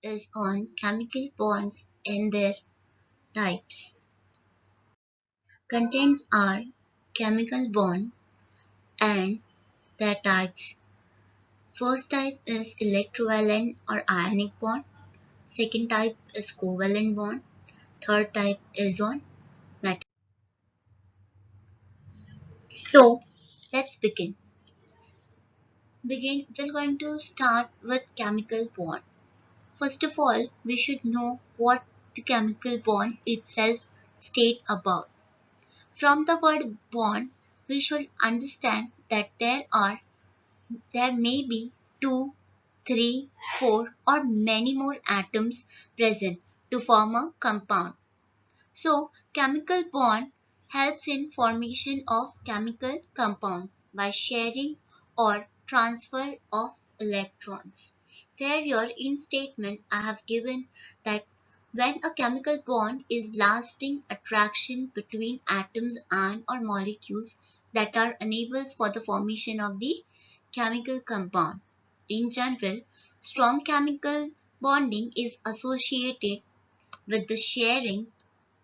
is on chemical bonds and their types. Contents are chemical bond and their types. First type is electrovalent or ionic bond. Second type is covalent bond. Third type is on metal. So let's begin. We're going to start with chemical bond. First of all, we should know what the chemical bond itself states about. From the word bond, we should understand that there may be two, three, four, or many more atoms present to form a compound. So, chemical bond helps in formation of chemical compounds by sharing or transfer of electrons. Here in statement I have given that when a chemical bond is lasting attraction between atoms and or molecules that are enables for the formation of the chemical compound. In general, strong chemical bonding is associated with the sharing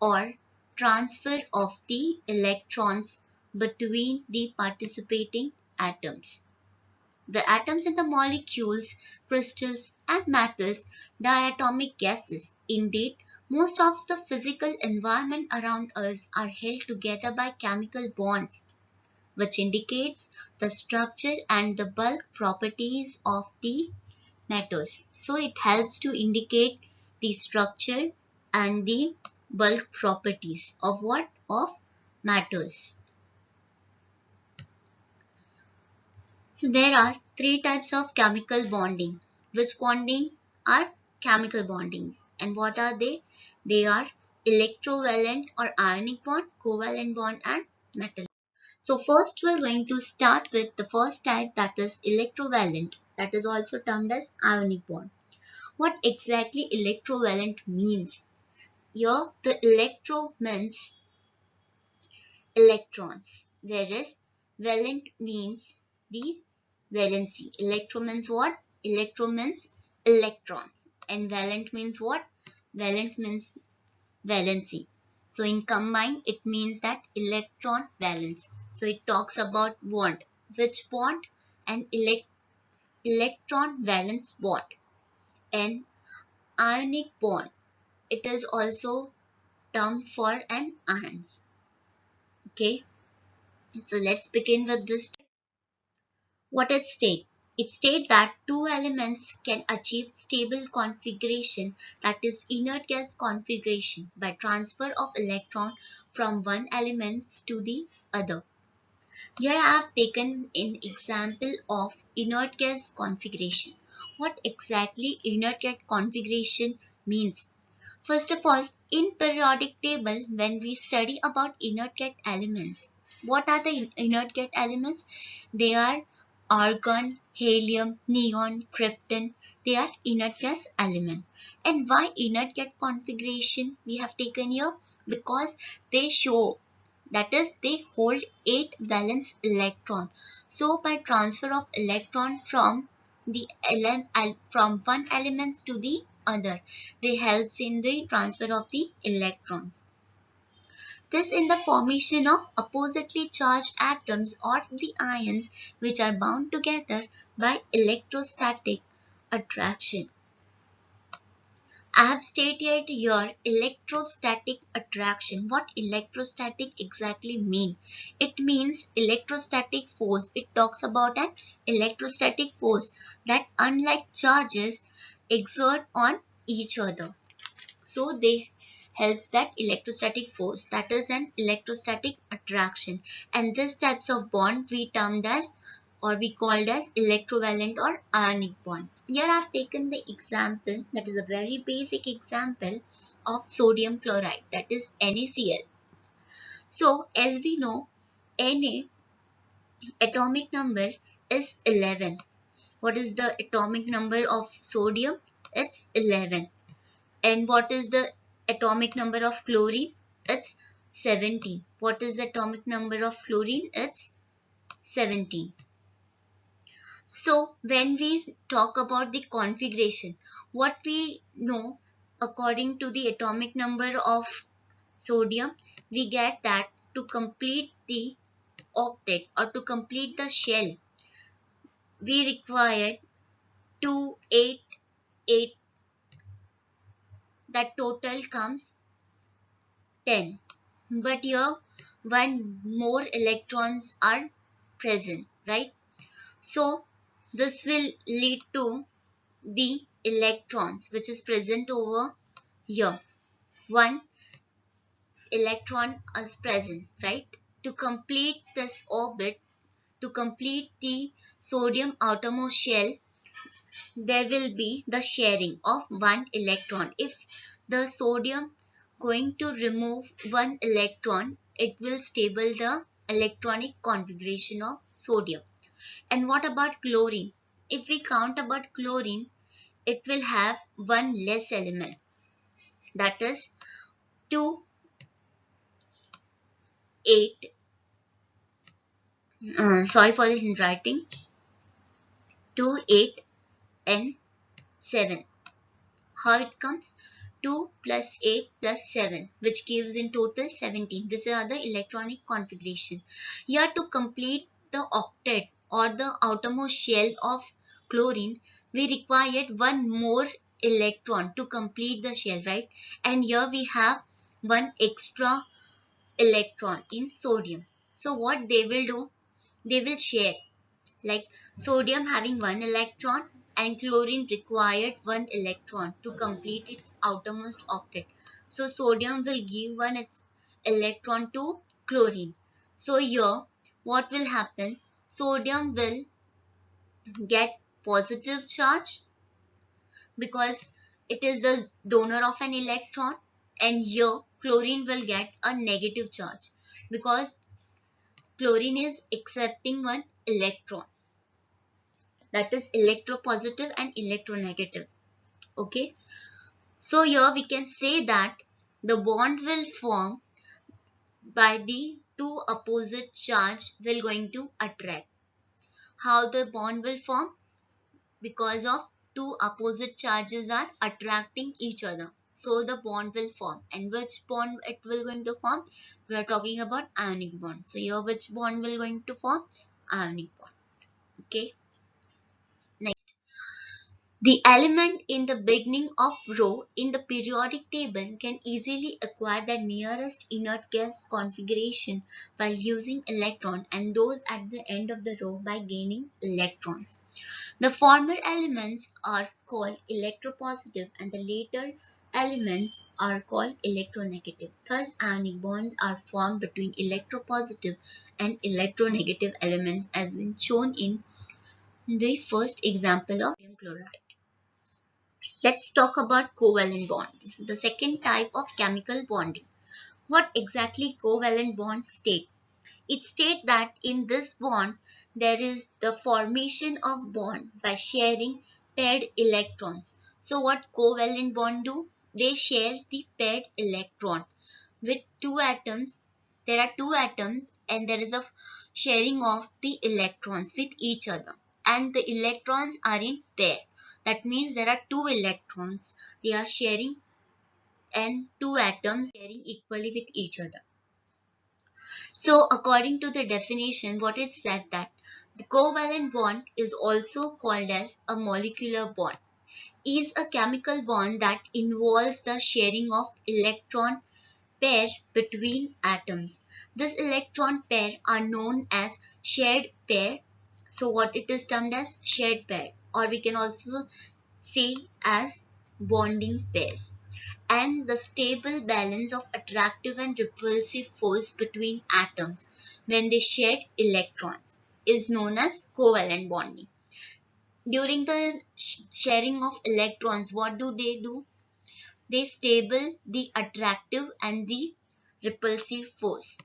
or transfer of the electrons between the participating atoms. The atoms in the molecules, crystals, and metals, diatomic gases. Indeed, most of the physical environment around us are held together by chemical bonds, which indicates the structure and the bulk properties of the matters. So it helps to indicate the structure and the bulk properties of what? Of matters. So there are three types of chemical bonding. Which bonding are chemical bondings? And what are they? They are electrovalent or ionic bond, covalent bond and metal. So first we're going to start with the first type, that is electrovalent, that is also termed as ionic bond. What exactly electrovalent means? Here the electro means electrons, whereas valent means the valency. Electro means what? Electro means electrons. And valent means what? Valent means valency. So in combined it means that electron valence. So it talks about bond. Which bond? An electron valence bond. And ionic bond. It is also term for an ions. Okay, so let's begin with this. What it states? It states that two elements can achieve stable configuration, that is inert gas configuration, by transfer of electron from one element to the other. Here I have taken an example of inert gas configuration. What exactly inert gas configuration means? First of all, in periodic table, when we study about inert gas elements, what are the inert gas elements? They are argon, helium, neon, krypton. They are inert gas element. And why inert gas configuration we have taken here? Because they show, that is they hold 8 valence electron. So by transfer of electron from from one element to the other, they helps in the transfer of the electrons. This in the formation of oppositely charged atoms or the ions, which are bound together by electrostatic attraction. I have stated here electrostatic attraction. What electrostatic exactly mean? It means electrostatic force. It talks about an electrostatic force that unlike charges exert on each other. So they helps that electrostatic force, that is an electrostatic attraction, and this types of bond we termed as or we called as electrovalent or ionic bond. Here I have taken the example, that is a very basic example of sodium chloride, that is NaCl. So as we know, Na atomic number is 11. What is the atomic number of sodium? It's 11. And what is the atomic number of chlorine? It's 17. What is the atomic number of fluorine? It's 17. So when we talk about the configuration, what we know according to the atomic number of sodium, we get that to complete the octet or to complete the shell, we require 288, that total comes 10. But here one more electrons are present, right? So this will lead to the electrons which is present over here. One electron is present, right? To complete this orbit, to complete the sodium outermost shell, there will be the sharing of one electron. If the sodium going to remove one electron, it will stable the electronic configuration of sodium. And what about chlorine? If we count about chlorine, it will have one less element, that is 2 8, sorry for the handwriting, 2 8 and 7. How it comes? 2 plus 8 plus 7, which gives in total 17. This is the electronic configuration. Here to complete the octet or the outermost shell of chlorine, we required one more electron to complete the shell, right? And here we have one extra electron in sodium. So what they will do? They will share, like sodium having one electron and chlorine required one electron to complete its outermost octet. So sodium will give one its electron to chlorine. So here what will happen? Sodium will get positive charge because it is the donor of an electron, and here chlorine will get a negative charge because chlorine is accepting one electron, that is electropositive and electronegative. Okay, so here we can say that the bond will form by the two opposite charge will going to attract. How the bond will form? Because of two opposite charges are attracting each other, so the bond will form. And which bond it will going to form? We are talking about ionic bond. So here which bond will going to form? Ionic bond. Okay, next. The element in the beginning of row in the periodic table can easily acquire the nearest inert gas configuration by using electron, and those at the end of the row by gaining electrons. The former elements are called electropositive and the later elements are called electronegative. Thus, ionic bonds are formed between electropositive and electronegative elements as in shown in the first example of sodium chloride. Let's talk about covalent bond. This is the second type of chemical bonding. What exactly covalent bond state? It states that in this bond there is the formation of bond by sharing paired electrons. So what covalent bond do? They shares the paired electron with two atoms. There are two atoms and there is a sharing of the electrons with each other, and the electrons are in pair. That means there are two electrons they are sharing and two atoms sharing equally with each other. So according to the definition, what it said that the covalent bond is also called as a molecular bond, is a chemical bond that involves the sharing of electron pair between atoms. This electron pair are known as shared pair. So what it is termed as shared pair, or we can also say as bonding pairs. And the stable balance of attractive and repulsive force between atoms when they share electrons is known as covalent bonding. During the sharing of electrons, what do? They stable the attractive and the repulsive force.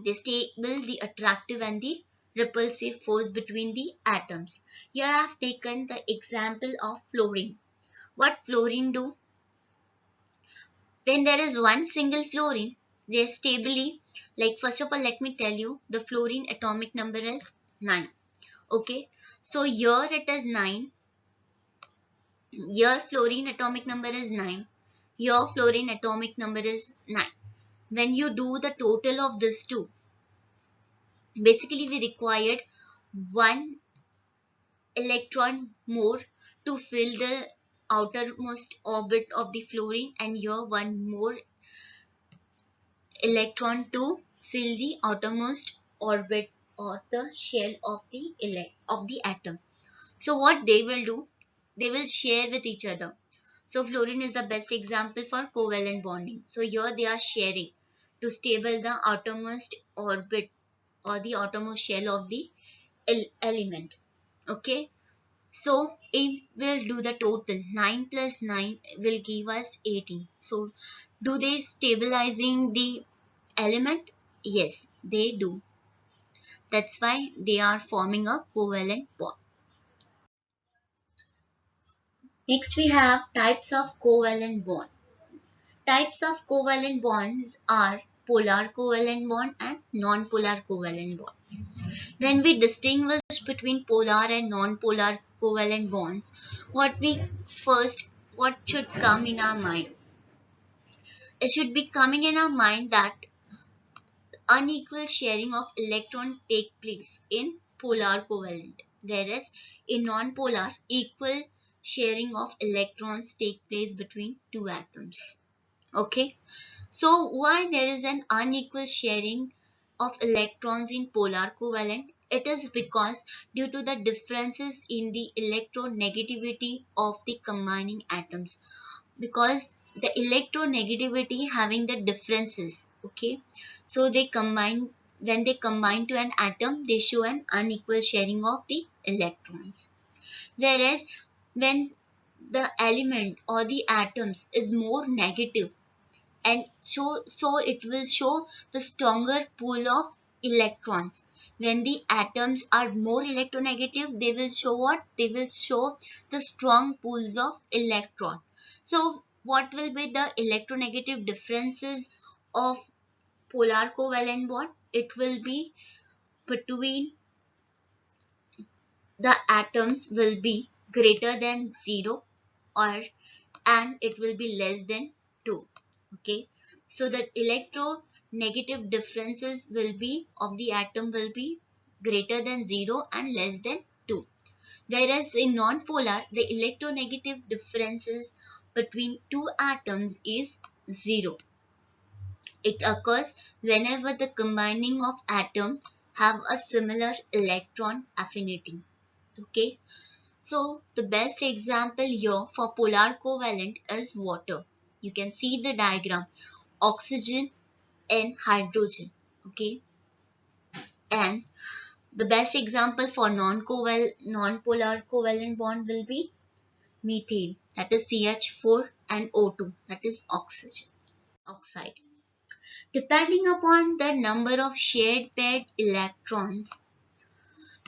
They stable the attractive and the repulsive force between the atoms. Here I have taken the example of fluorine. What fluorine do? When there is one single fluorine, they stably, like first of all, let me tell you, the fluorine atomic number is 9. Okay, so here it is 9. Here fluorine atomic number is 9. Here fluorine atomic number is 9. When you do the total of this two, basically we required one electron more to fill the outermost orbit of the fluorine, and here one more electron to fill the outermost orbit or the shell of the atom. So what they will do, they will share with each other. So fluorine is the best example for covalent bonding. So here they are sharing to stable the outermost orbit or the outermost shell of the element. Okay, so it will do the total. 9 plus 9 will give us 18. So do they stabilizing the element? Yes, they do. That's why they are forming a covalent bond. Next we have types of covalent bond. Types of covalent bonds are polar covalent bond and non-polar covalent bond. When we distinguish between polar and non-polar covalent bonds, what should come in our mind? It should be coming in our mind that unequal sharing of electron take place in polar covalent, whereas in non-polar, equal sharing of electrons take place between two atoms. Okay, so why there is an unequal sharing of electrons in polar covalent? It is because due to the differences in the electronegativity of the combining atoms, because the electronegativity having the differences. Okay, so they combine, when they combine to an atom, they show an unequal sharing of the electrons, whereas when the element or the atoms is more negative, and so it will show the stronger pool of electrons. When the atoms are more electronegative, they will show what? They will show the strong pools of electron. So what will be the electronegative differences of polar covalent bond? It will be between the atoms will be greater than 0, or and it will be less than 2. Okay, so the electronegative differences will be of the atom will be greater than 0 and less than 2, whereas in non-polar the electronegative differences between two atoms is 0. It occurs whenever the combining of atoms have a similar electron affinity. Okay, so the best example here for polar covalent is water. You can see the diagram, oxygen and hydrogen. Okay, and the best example for non-polar covalent bond will be methane, that is CH4, and O2, that is oxygen oxide. Depending upon the number of shared paired electrons,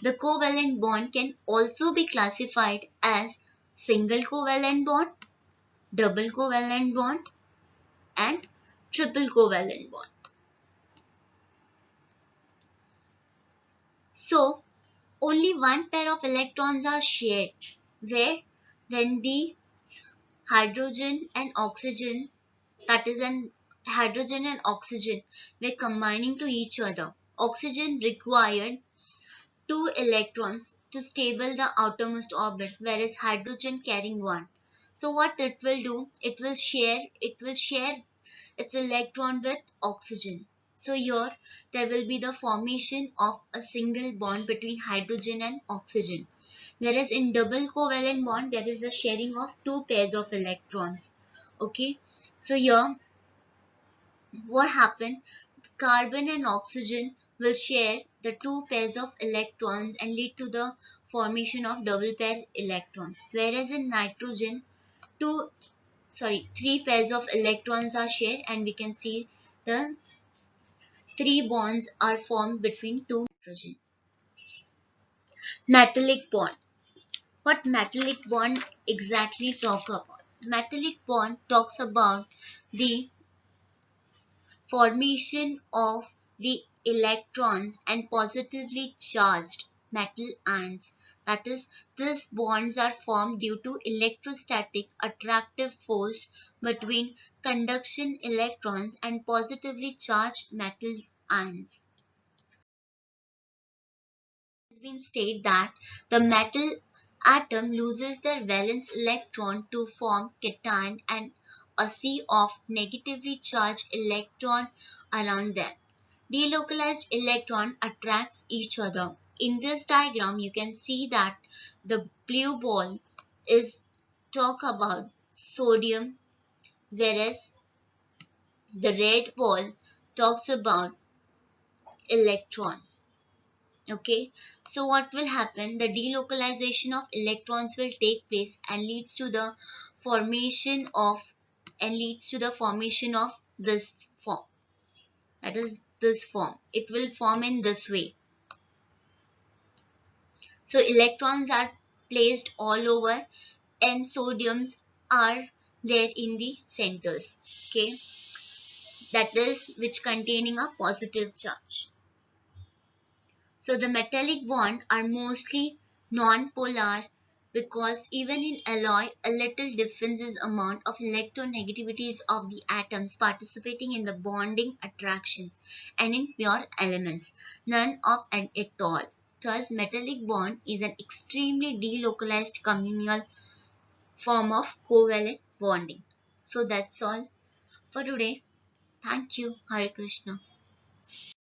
the covalent bond can also be classified as single covalent bond, double covalent bond, and triple covalent bond. So only one pair of electrons are shared, where when the hydrogen and oxygen, that is an hydrogen and oxygen were combining to each other, oxygen required two electrons to stable the outermost orbit, whereas hydrogen carrying one. So what it will do, it will share its electron with oxygen. So here there will be the formation of a single bond between hydrogen and oxygen. Whereas in double covalent bond there is the sharing of two pairs of electrons. Okay. So here what happened? Carbon and oxygen will share the two pairs of electrons and lead to the formation of double pair electrons. Whereas in nitrogen, three pairs of electrons are shared, and we can see the three bonds are formed between two nitrogen. Metallic bond. What metallic bond exactly talk about? Metallic bond talks about the formation of the electrons and positively charged metal ions. That is, these bonds are formed due to electrostatic attractive force between conduction electrons and positively charged metal ions. It has been stated that the metal atom loses their valence electron to form cation and a sea of negatively charged electron around them. Delocalized electron attracts each other. In this diagram, you can see that the blue ball is talk about sodium, whereas the red ball talks about electron. Okay, so what will happen? The delocalization of electrons will take place and leads to the formation of this form. That is this form. It will form in this way. So electrons are placed all over and sodiums are there in the centers. Okay, that is which containing a positive charge. So the metallic bond are mostly non-polar because even in alloy, a little differences amount of electronegativities of the atoms participating in the bonding attractions, and in pure elements, none of it at all. Thus, metallic bond is an extremely delocalized communal form of covalent bonding. So that's all for today. Thank you. Hare Krishna.